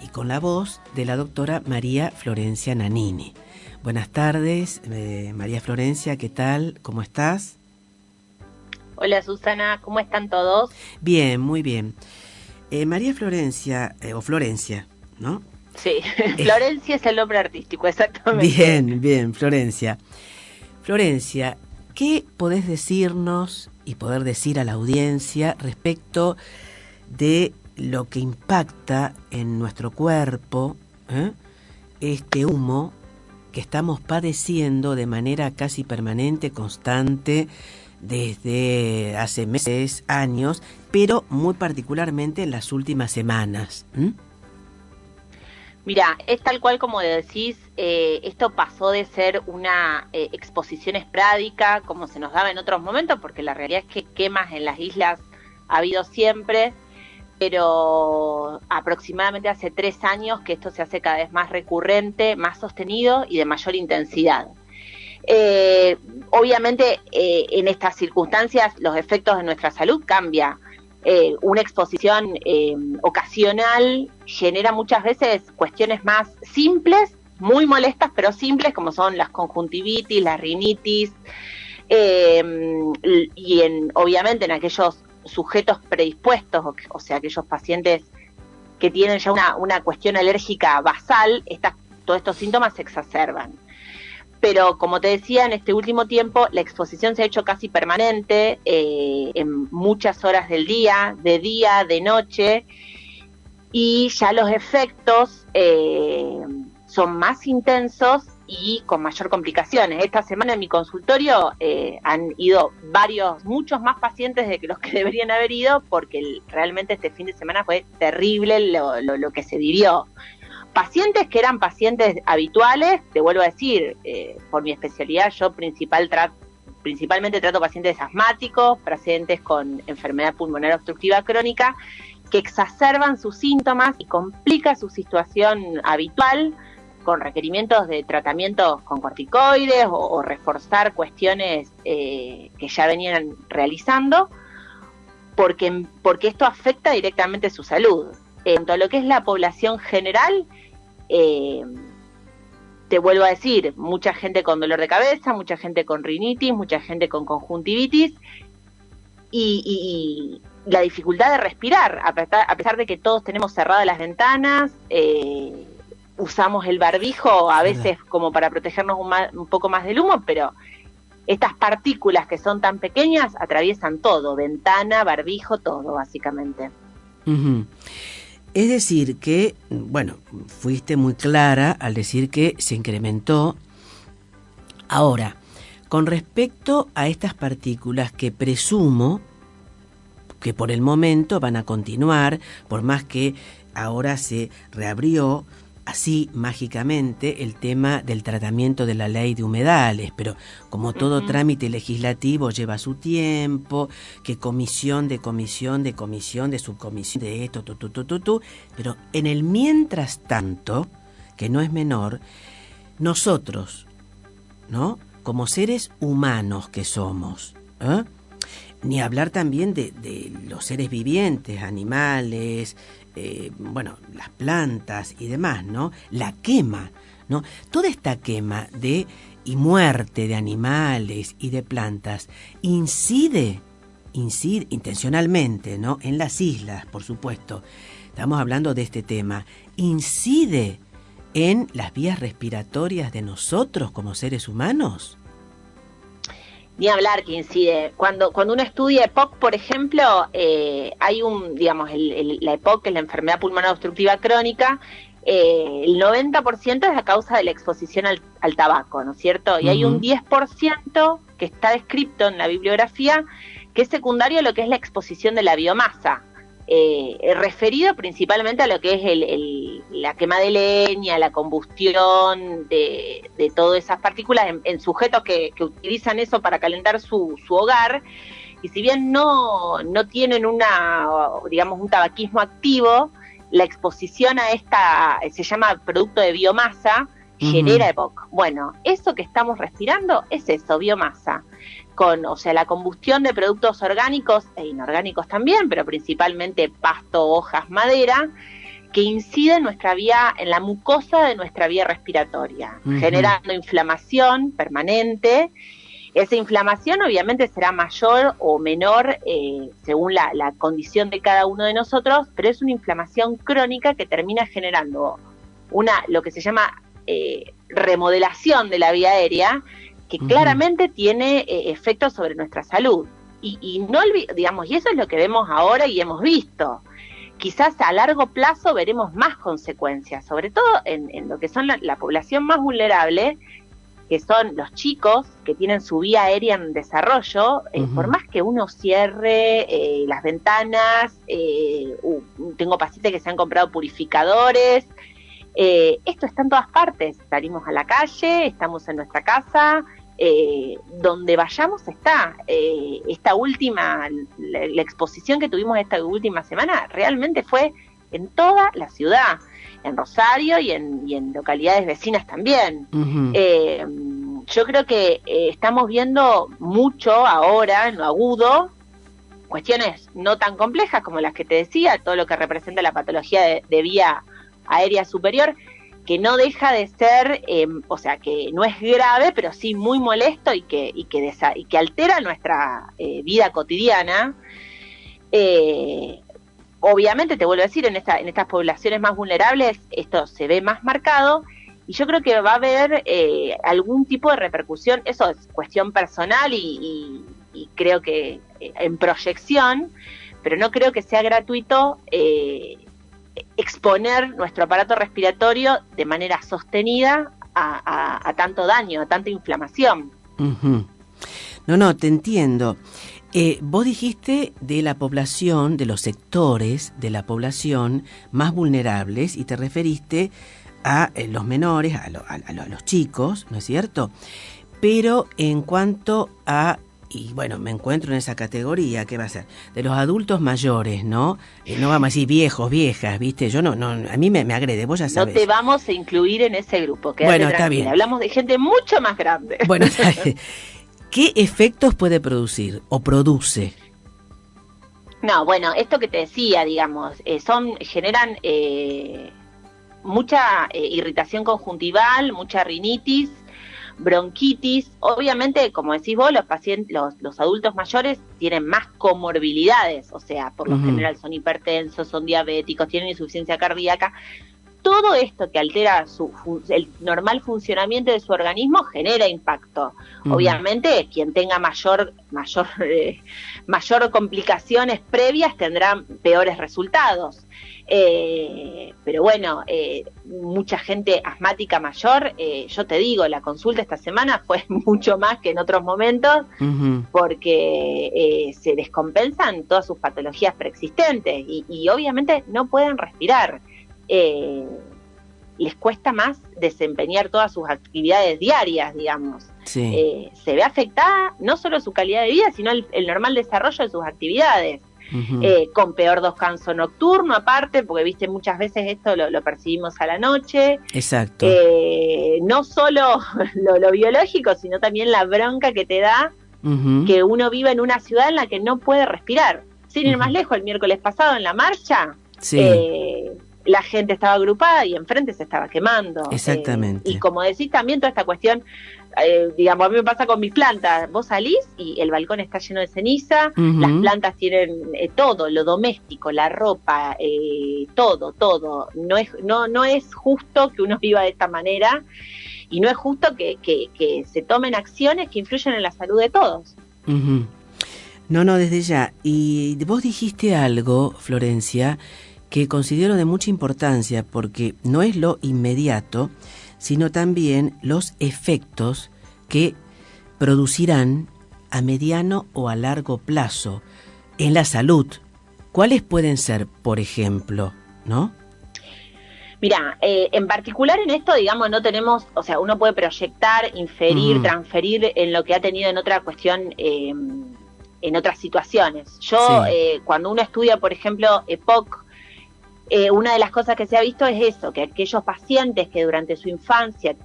y con la voz de la doctora María Florencia Nannini. Buenas tardes, María Florencia, ¿qué tal? ¿Cómo estás? Hola Susana, ¿cómo están todos? Bien, muy bien. María Florencia, o Florencia, ¿no? Sí, Florencia es el nombre artístico, exactamente. Bien, bien, Florencia. Florencia, ¿qué podés decirnos y poder decir a la audiencia respecto de lo que impacta en nuestro cuerpo, este humo que estamos padeciendo de manera casi permanente, constante, desde hace meses, años, pero muy particularmente en las últimas semanas? Mira, es tal cual como decís, esto pasó de ser una exposición esporádica, como se nos daba en otros momentos, porque la realidad es que quemas en las islas ha habido siempre, pero aproximadamente hace 3 años que esto se hace cada vez más recurrente, más sostenido y de mayor intensidad. Obviamente en estas circunstancias los efectos de nuestra salud cambian. Una exposición ocasional genera muchas veces cuestiones más simples, muy molestas, pero simples, como son las conjuntivitis, la rinitis, y obviamente en aquellos sujetos predispuestos, o sea, aquellos pacientes que tienen ya una cuestión alérgica basal, todos estos síntomas se exacerban. Pero como te decía, en este último tiempo la exposición se ha hecho casi permanente, en muchas horas del día, de noche, y ya los efectos son más intensos y con mayor complicaciones. Esta semana en mi consultorio han ido muchos más pacientes de los que deberían haber ido, porque realmente este fin de semana fue terrible lo que se vivió. Pacientes que eran pacientes habituales, te vuelvo a decir, por mi especialidad yo principalmente trato pacientes asmáticos, pacientes con enfermedad pulmonar obstructiva crónica, que exacerban sus síntomas y complica su situación habitual, con requerimientos de tratamientos con corticoides o reforzar cuestiones que ya venían realizando, porque esto afecta directamente su salud. En cuanto a lo que es la población general, te vuelvo a decir, mucha gente con dolor de cabeza, mucha gente con rinitis, mucha gente con conjuntivitis y la dificultad de respirar, a pesar de que todos tenemos cerradas las ventanas, usamos el barbijo a veces como para protegernos un poco más del humo, pero estas partículas que son tan pequeñas atraviesan todo, ventana, barbijo, todo básicamente. Uh-huh. Es decir que, bueno, fuiste muy clara al decir que se incrementó. Ahora, con respecto a estas partículas que presumo que por el momento van a continuar, por más que ahora se reabrió así mágicamente el tema del tratamiento de la ley de humedales, pero como todo trámite legislativo lleva su tiempo, que comisión de subcomisión de esto, pero en el mientras tanto, que no es menor, nosotros, ¿no? Como seres humanos que somos, ni hablar también de los seres vivientes, animales, las plantas y demás, ¿no? La quema, ¿no? Toda esta quema y muerte de animales y de plantas incide intencionalmente, ¿no? En las islas, por supuesto. Estamos hablando de este tema. ¿Incide en las vías respiratorias de nosotros como seres humanos? Ni hablar que incide. Cuando uno estudia EPOC, por ejemplo, hay la EPOC, que es la enfermedad pulmonar obstructiva crónica, el 90% es a causa de la exposición al tabaco, ¿no es cierto? Y hay un 10% que está descrito en la bibliografía, que es secundario a lo que es la exposición de la biomasa, referido principalmente a lo que es la quema de leña, la combustión de todas esas partículas en sujetos que utilizan eso para calentar su hogar, y si bien no tienen un tabaquismo activo, la exposición a se llama producto de biomasa, genera EPOC. Bueno, eso que estamos respirando es eso, biomasa. La combustión de productos orgánicos e inorgánicos también, pero principalmente pasto, hojas, madera, que incide en nuestra vía, en la mucosa de nuestra vía respiratoria, generando inflamación permanente. Esa inflamación obviamente será mayor o menor según la condición de cada uno de nosotros, pero es una inflamación crónica que termina generando lo que se llama remodelación de la vía aérea, que claramente tiene efectos sobre nuestra salud. Y no digamos, y eso es lo que vemos ahora y hemos visto. Quizás a largo plazo veremos más consecuencias, sobre todo en lo que son la población más vulnerable, que son los chicos que tienen su vía aérea en desarrollo. Por más que uno cierre las ventanas, tengo pacientes que se han comprado purificadores, esto está en todas partes. Salimos a la calle, estamos en nuestra casa, donde vayamos está. Esta última, la exposición que tuvimos esta última semana realmente fue en toda la ciudad, en Rosario y en localidades vecinas también. Yo creo que estamos viendo mucho ahora en lo agudo, cuestiones no tan complejas como las que te decía, todo lo que representa la patología de vía aérea superior, que no deja de ser, o sea, que no es grave, pero sí muy molesto y que altera nuestra vida cotidiana. Obviamente, te vuelvo a decir, en estas poblaciones más vulnerables esto se ve más marcado, y yo creo que va a haber algún tipo de repercusión. Eso es cuestión personal y creo que en proyección, pero no creo que sea gratuito exponer nuestro aparato respiratorio de manera sostenida a tanto daño, a tanta inflamación. No, te entiendo. Vos dijiste de la población, de los sectores de la población más vulnerables, y te referiste a los menores, a los chicos, ¿no es cierto? Pero en cuanto a, y bueno, me encuentro en esa categoría, ¿qué va a ser? De los adultos mayores, ¿no? No vamos a decir viejos, viejas, ¿viste? Yo no, a mí me agrede, vos ya sabés. No te vamos a incluir en ese grupo, quédate bueno, tranquila. Está bien. Hablamos de gente mucho más grande. Bueno, está bien. ¿Qué efectos puede producir o produce? No, bueno, esto que te decía, digamos, generan mucha irritación conjuntival, mucha rinitis, bronquitis. Obviamente, como decís vos, los adultos mayores tienen más comorbilidades, o sea, por lo general son hipertensos, son diabéticos, tienen insuficiencia cardíaca. Todo esto que altera el normal funcionamiento de su organismo genera impacto. Obviamente, quien tenga mayor complicaciones previas tendrá peores resultados. Pero bueno, mucha gente asmática mayor, yo te digo, la consulta esta semana fue mucho más que en otros momentos, porque se descompensan todas sus patologías preexistentes y obviamente no pueden respirar. Les cuesta más desempeñar todas sus actividades diarias, digamos. Sí. Se ve afectada no solo su calidad de vida, sino el normal desarrollo de sus actividades. Con peor descanso nocturno aparte, porque viste, muchas veces esto lo percibimos a la noche. Exacto. No solo lo biológico, sino también la bronca que te da que uno viva en una ciudad en la que no puede respirar. Sin ir más lejos, el miércoles pasado en la marcha, la gente estaba agrupada y enfrente se estaba quemando. Exactamente. Y como decís también, toda esta cuestión, digamos, a mí me pasa con mis plantas. Vos salís y el balcón está lleno de ceniza, las plantas tienen todo, lo doméstico, la ropa, todo. No es justo que uno viva de esta manera, y no es justo que se tomen acciones que influyen en la salud de todos. No, desde ya. Y vos dijiste algo, Florencia, que considero de mucha importancia, porque no es lo inmediato, sino también los efectos que producirán a mediano o a largo plazo en la salud. ¿Cuáles pueden ser, por ejemplo, no? Mira, en particular en esto, digamos, no tenemos, o sea, uno puede proyectar, inferir, transferir en lo que ha tenido en otra cuestión, en otras situaciones. Cuando uno estudia, por ejemplo, EPOC, una de las cosas que se ha visto es eso, que aquellos pacientes que durante su infancia,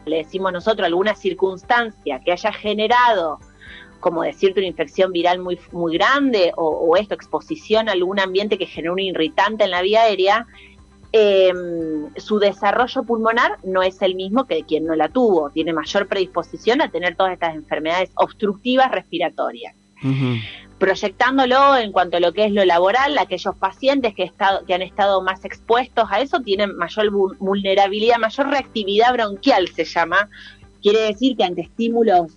le decimos nosotros, alguna circunstancia que haya generado como decirte una infección viral muy, muy grande o esto, exposición a algún ambiente que genera un irritante en la vía aérea, su desarrollo pulmonar no es el mismo que de quien no la tuvo, tiene mayor predisposición a tener todas estas enfermedades obstructivas respiratorias. Uh-huh. Proyectándolo en cuanto a lo que es lo laboral, aquellos pacientes que han estado más expuestos a eso tienen mayor vulnerabilidad, mayor reactividad bronquial se llama. Quiere decir que ante estímulos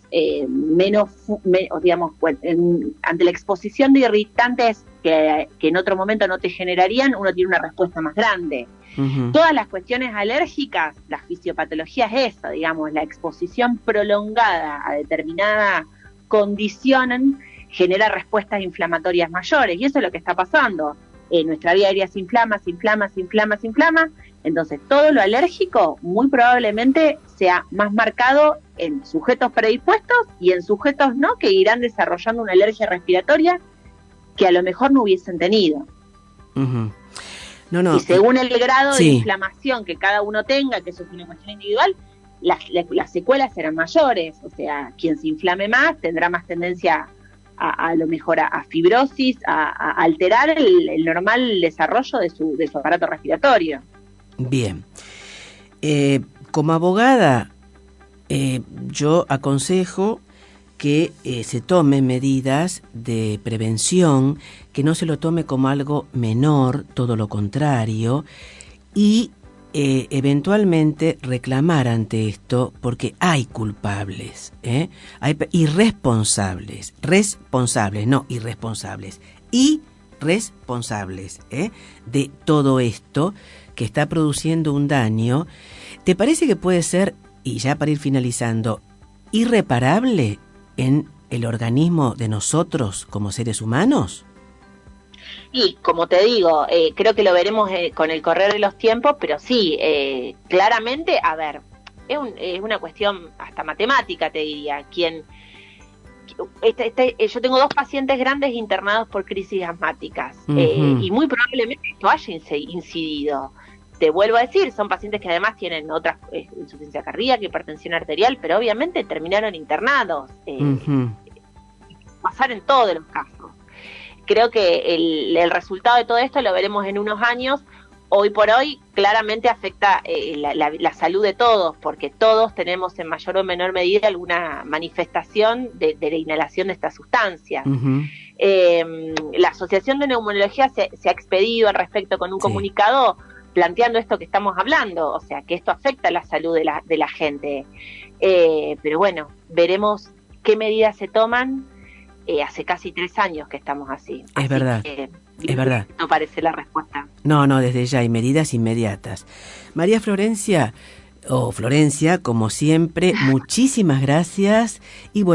ante la exposición de irritantes que en otro momento no te generarían, uno tiene una respuesta más grande. Uh-huh. Todas las cuestiones alérgicas, la fisiopatología es esa, digamos, la exposición prolongada a determinada condición genera respuestas inflamatorias mayores, y eso es lo que está pasando. Nuestra vía aérea se inflama, entonces todo lo alérgico muy probablemente sea más marcado en sujetos predispuestos y en sujetos no, que irán desarrollando una alergia respiratoria que a lo mejor no hubiesen tenido. Uh-huh. Y según el grado de inflamación que cada uno tenga, que eso es una cuestión individual, las secuelas serán mayores, o sea, quien se inflame más tendrá más tendencia a lo mejor a fibrosis, a alterar el normal desarrollo de su aparato respiratorio. Bien. Como abogada, yo aconsejo que se tomen medidas de prevención, que no se lo tome como algo menor, todo lo contrario, y eventualmente reclamar ante esto, porque hay culpables, hay irresponsables, irresponsables de todo esto que está produciendo un daño. ¿Te parece que puede ser, y ya para ir finalizando, irreparable en el organismo de nosotros como seres humanos? Y como te digo, creo que lo veremos con el correr de los tiempos, pero sí, claramente, a ver, es una cuestión hasta matemática, te diría. Yo tengo 2 pacientes grandes internados por crisis asmáticas, uh-huh. Y muy probablemente esto haya incidido. Te vuelvo a decir, son pacientes que además tienen otras insuficiencia cardíaca, hipertensión arterial, pero obviamente terminaron internados. Uh-huh. Pasar en todos los casos. Creo que el resultado de todo esto lo veremos en unos años. Hoy por hoy claramente afecta la salud de todos, porque todos tenemos en mayor o menor medida alguna manifestación de la inhalación de esta sustancia. Uh-huh. La Asociación de Neumonología se ha expedido al respecto con un comunicado planteando esto que estamos hablando, o sea, que esto afecta la salud de la gente. Pero bueno, veremos qué medidas se toman. Hace casi 3 años que estamos así. Es verdad, es verdad. No parece la respuesta. No, desde ya hay medidas inmediatas. María Florencia, como siempre, muchísimas gracias y bueno.